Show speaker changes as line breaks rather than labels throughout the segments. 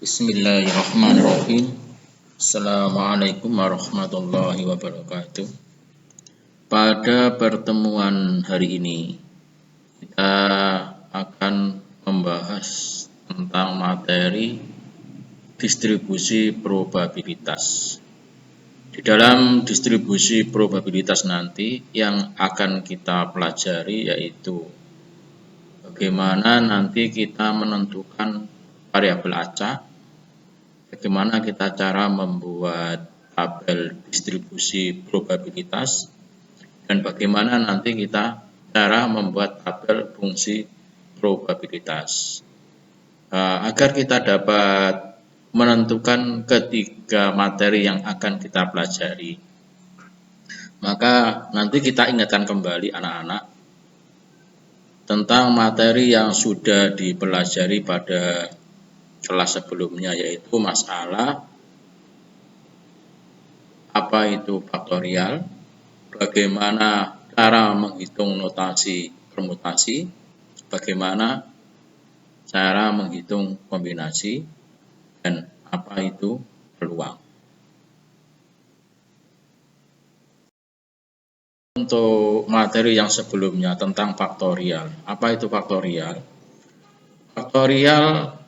Bismillahirrahmanirrahim. Assalamualaikum warahmatullahi wabarakatuh. Pada pertemuan hari ini, kita akan membahas tentang materi distribusi probabilitas. Di dalam distribusi probabilitas nanti yang akan kita pelajari yaitu bagaimana nanti kita menentukan variabel acak, bagaimana kita cara membuat tabel distribusi probabilitas, dan bagaimana nanti kita cara membuat tabel fungsi probabilitas. Agar kita dapat menentukan ketiga materi yang akan kita pelajari, maka nanti kita ingatkan kembali anak-anak tentang materi yang sudah dipelajari pada kelas sebelumnya, yaitu masalah apa itu faktorial, bagaimana cara menghitung notasi permutasi, bagaimana cara menghitung kombinasi, dan apa itu peluang. Untuk materi yang sebelumnya tentang faktorial, apa itu faktorial? Faktorial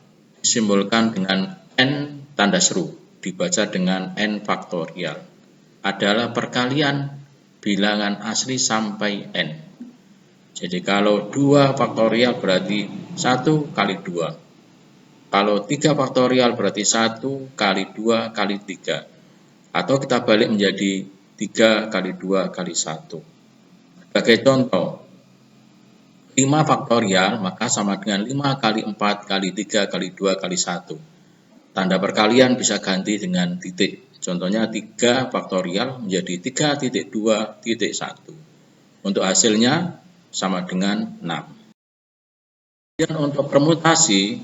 disimbolkan dengan n tanda seru, dibaca dengan n faktorial, adalah perkalian bilangan asli sampai n. Jadi kalau 2 faktorial berarti 1 kali 2. Kalau 3 faktorial berarti 1 kali 2 kali 3. Atau kita balik menjadi 3 kali 2 kali 1. Sebagai contoh, 5 faktorial maka sama dengan 5 kali 4 kali 3 kali 2 kali 1. Tanda perkalian bisa ganti dengan titik. Contohnya 3 faktorial menjadi 3.2.1. Untuk hasilnya sama dengan 6. Dan untuk permutasi,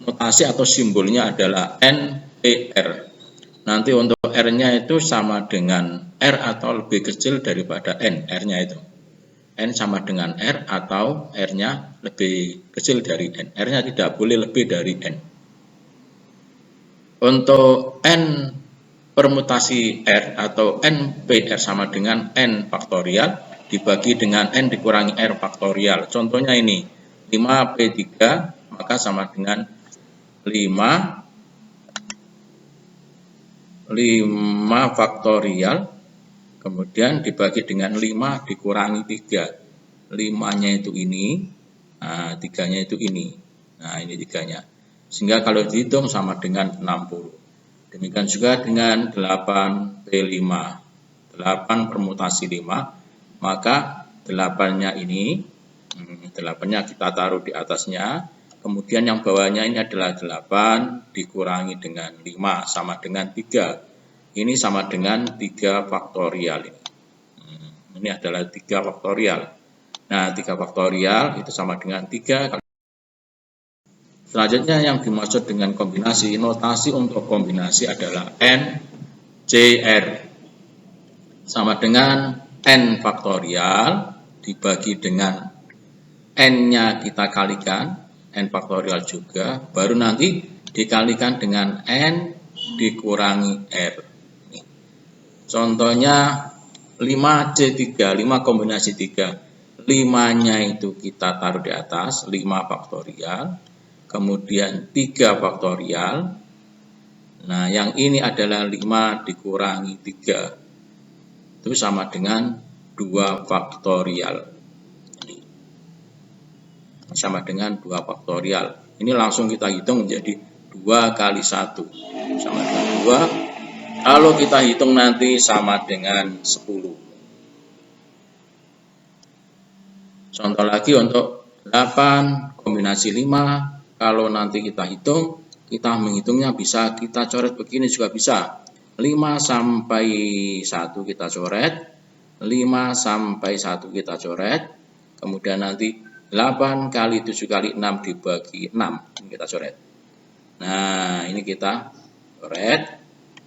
notasi atau simbolnya adalah NPR. Nanti untuk R-nya itu sama dengan R atau lebih kecil daripada N, R-nya itu. N sama dengan R atau R-nya lebih kecil dari N. R-nya tidak boleh lebih dari N. Untuk N permutasi R atau NPR sama dengan N faktorial dibagi dengan N dikurangi R faktorial. Contohnya ini, 5P3 maka sama dengan 5 faktorial, kemudian dibagi dengan 5 dikurangi 3. 5-nya itu ini, nah 3-nya itu ini. Nah ini 3-nya. Sehingga kalau dihitung sama dengan 60. Demikian juga dengan 8P5. 8 permutasi 5, maka 8-nya ini, 8-nya kita taruh di atasnya. Kemudian yang bawahnya ini adalah 8 dikurangi dengan 5 sama dengan 3. Ini sama dengan 3 faktorial. Ini adalah 3 faktorial. Nah, 3 faktorial itu sama dengan 3 kali. Selanjutnya yang dimaksud dengan kombinasi, notasi untuk kombinasi adalah NCR. Sama dengan N faktorial dibagi dengan N-nya kita kalikan, N faktorial juga, baru nanti dikalikan dengan N dikurangi R. Contohnya 5C3, 5 kombinasi 3. 5-nya itu kita taruh di atas, 5 faktorial, kemudian 3 faktorial. Nah, yang ini adalah 5 dikurangi 3. Itu sama dengan 2 faktorial. Sama dengan 2 faktorial. Ini langsung kita hitung menjadi 2 kali 1. Sama dengan 2. Kalau kita hitung nanti sama dengan 10. Contoh lagi untuk 8 kombinasi 5. Kalau nanti kita hitung, kita menghitungnya bisa kita coret begini juga bisa. 5 sampai 1 kita coret. 5 sampai 1 kita coret. Kemudian nanti 8 kali 7 kali 6 dibagi 6. Ini kita coret. Nah, ini kita coret.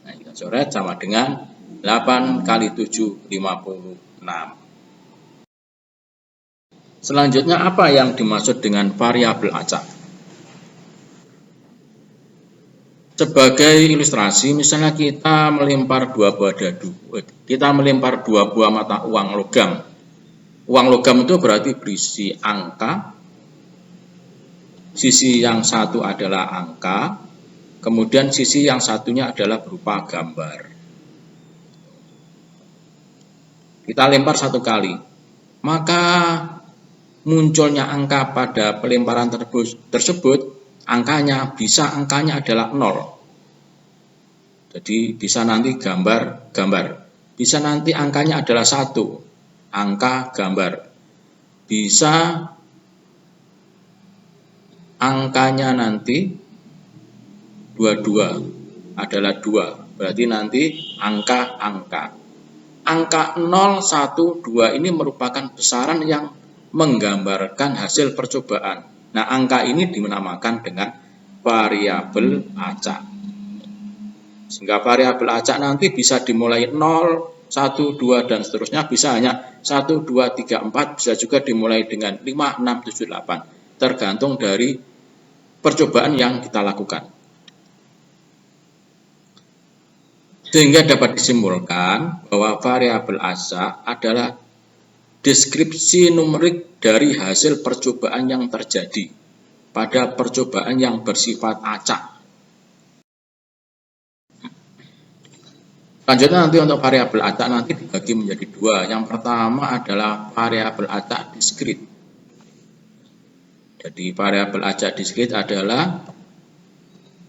Nah, kita coret sama dengan 8 kali 7, 56. Selanjutnya apa yang dimaksud dengan variabel acak? Sebagai ilustrasi, misalnya kita melempar dua buah dadu, kita melempar dua buah mata uang logam. Uang logam itu berarti berisi angka, sisi yang satu adalah angka, kemudian sisi yang satunya adalah berupa gambar. Kita lempar satu kali, maka munculnya angka pada pelemparan tersebut, angkanya adalah 0. Jadi bisa nanti gambar, bisa nanti angkanya adalah 1, angka, gambar. Bisa angkanya nanti 22 adalah 2, berarti nanti angka. Angka 0, 1, 2 ini merupakan besaran yang menggambarkan hasil percobaan. Nah, angka ini dinamakan dengan variabel acak. Sehingga variabel acak nanti bisa dimulai 0, 1, 2, dan seterusnya. Bisa hanya 1, 2, 3, 4, bisa juga dimulai dengan 5, 6, 7, 8. Tergantung dari percobaan yang kita lakukan. Sehingga dapat disimpulkan bahwa variabel acak adalah deskripsi numerik dari hasil percobaan yang terjadi pada percobaan yang bersifat acak. Selanjutnya nanti untuk variabel acak nanti dibagi menjadi 2. Yang pertama adalah variabel acak diskrit. Jadi variabel acak diskrit adalah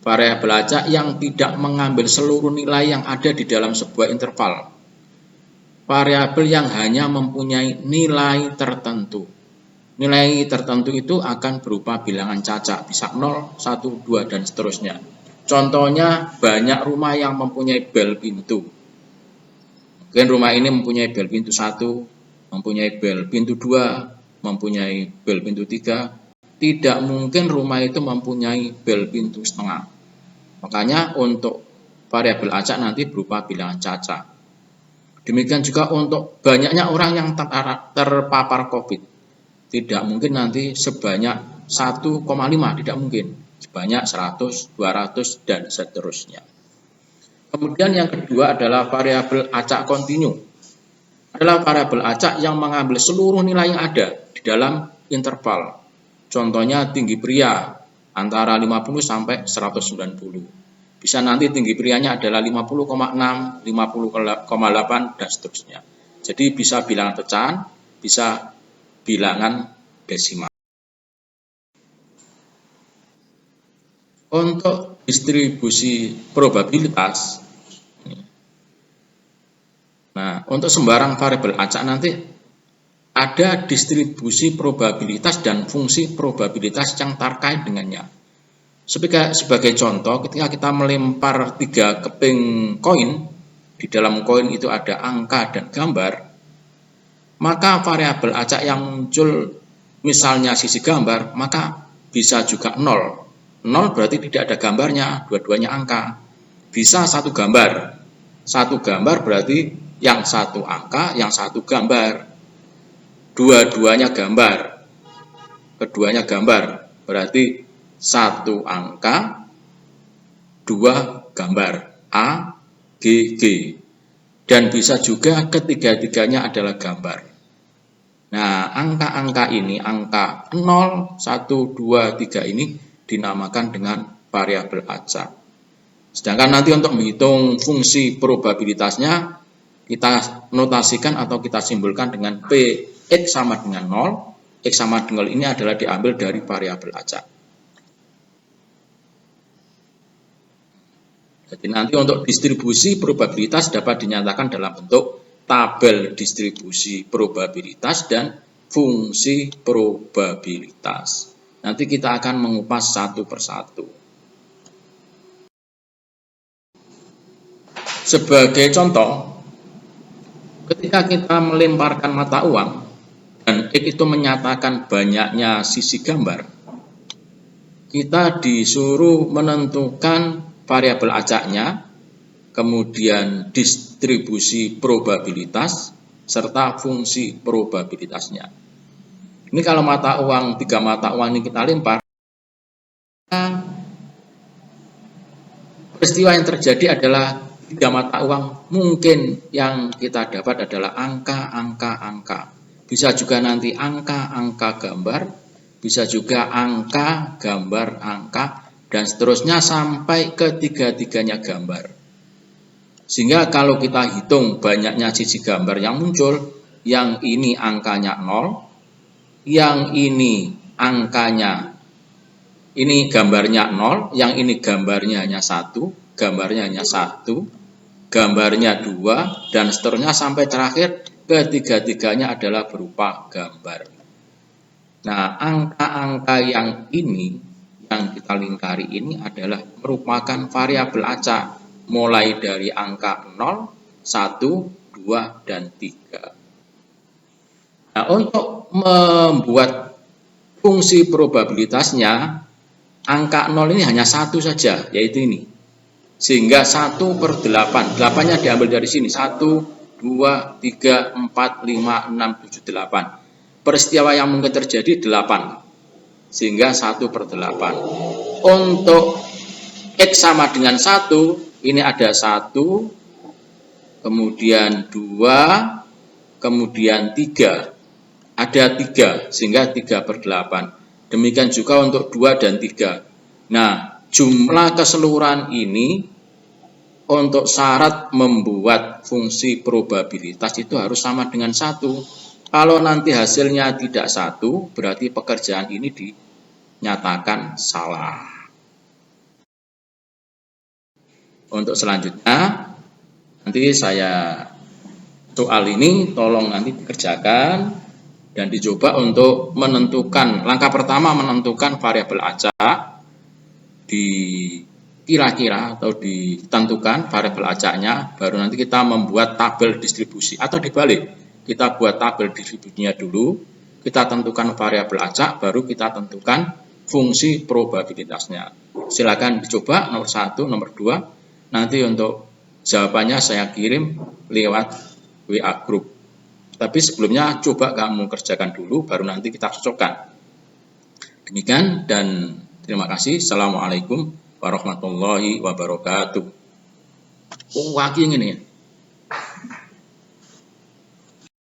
variabel acak yang tidak mengambil seluruh nilai yang ada di dalam sebuah interval. Variabel yang hanya mempunyai nilai tertentu. Nilai tertentu itu akan berupa bilangan cacak, bisa 0, 1, 2, dan seterusnya. Contohnya banyak rumah yang mempunyai bel pintu. Mungkin rumah ini mempunyai bel pintu 1, mempunyai bel pintu 2, mempunyai bel pintu 3. Tidak mungkin rumah itu mempunyai bel pintu setengah. Makanya untuk variabel acak nanti berupa bilangan cacak. Demikian juga untuk banyaknya orang yang terpapar COVID. Tidak mungkin nanti sebanyak 1,5, tidak mungkin. Sebanyak 100, 200, dan seterusnya. Kemudian yang kedua adalah variabel acak kontinu. Adalah variabel acak yang mengambil seluruh nilai yang ada di dalam interval. Contohnya tinggi pria antara 50 sampai 190. Bisa nanti tinggi prianya adalah 50,6, 50,8, dan seterusnya. Jadi bisa bilangan pecahan, bisa bilangan desimal. Untuk distribusi probabilitas, nah untuk sembarang variabel acak nanti ada distribusi probabilitas dan fungsi probabilitas yang terkait dengannya. Sebagai contoh, ketika kita melempar 3 keping koin, di dalam koin itu ada angka dan gambar, maka variabel acak yang muncul misalnya sisi gambar, maka bisa juga 0. 0 berarti tidak ada gambarnya, dua-duanya angka. Bisa satu gambar. Satu gambar berarti yang satu angka, yang satu gambar. Dua-duanya gambar. Keduanya gambar. Berarti satu angka, 2 gambar, A, G, G. Dan bisa juga ketiga-tiganya adalah gambar. Nah, angka-angka ini, angka 0, 1, 2, 3 ini dinamakan dengan variabel acak. Sedangkan nanti untuk menghitung fungsi probabilitasnya, kita notasikan atau kita simbolkan dengan P, X sama dengan 0. X sama dengan 0 ini adalah diambil dari variabel acak. Jadi nanti untuk distribusi probabilitas dapat dinyatakan dalam bentuk tabel distribusi probabilitas dan fungsi probabilitas. Nanti kita akan mengupas satu persatu. Sebagai contoh, ketika kita melemparkan mata uang dan X itu menyatakan banyaknya sisi gambar, kita disuruh menentukan variabel acaknya, kemudian distribusi probabilitas, serta fungsi probabilitasnya. Ini kalau mata uang, 3 mata uang ini kita lempar, peristiwa yang terjadi adalah 3 mata uang, mungkin yang kita dapat adalah angka. Bisa juga nanti angka gambar, bisa juga angka, gambar, angka, dan seterusnya sampai ke tiga-tiganya gambar. Sehingga kalau kita hitung banyaknya sisi gambar yang muncul, yang ini angkanya 0, yang ini angkanya, ini gambarnya 0, yang ini gambarnya hanya 1, gambarnya hanya 1, gambarnya 2, dan seterusnya sampai terakhir ketiga-tiganya adalah berupa gambar. Nah, angka-angka yang ini, yang kita lingkari ini adalah merupakan variabel acak, mulai dari angka 0, 1, 2, dan 3. Nah, untuk membuat fungsi probabilitasnya, angka 0 ini hanya 1 saja, yaitu ini. Sehingga 1/8, 8-nya diambil dari sini, 1, 2, 3, 4, 5, 6, 7, 8. Peristiwa yang mungkin terjadi 8, sehingga 1/8. Untuk X sama dengan 1, ini ada 1, kemudian 2, kemudian 3. Ada 3, sehingga 3/8. Demikian juga untuk 2 dan 3. Nah, jumlah keseluruhan ini untuk syarat membuat fungsi probabilitas itu harus sama dengan 1. Kalau nanti hasilnya tidak 1, berarti pekerjaan ini dinyatakan salah. Untuk selanjutnya, nanti soal ini tolong nanti dikerjakan dan dicoba untuk menentukan, langkah pertama menentukan variabel acak, kira-kira atau ditentukan variabel acaknya, baru nanti kita membuat tabel distribusi, atau dibalik, kita buat tabel distribusinya dulu, kita tentukan variabel acak, baru kita tentukan fungsi probabilitasnya. Silakan dicoba nomor 1, nomor 2. Nanti untuk jawabannya saya kirim lewat WA group. Tapi sebelumnya coba kamu kerjakan dulu, baru nanti kita cocokkan. Demikian dan terima kasih. Assalamualaikum warahmatullahi wabarakatuh. Wah, ini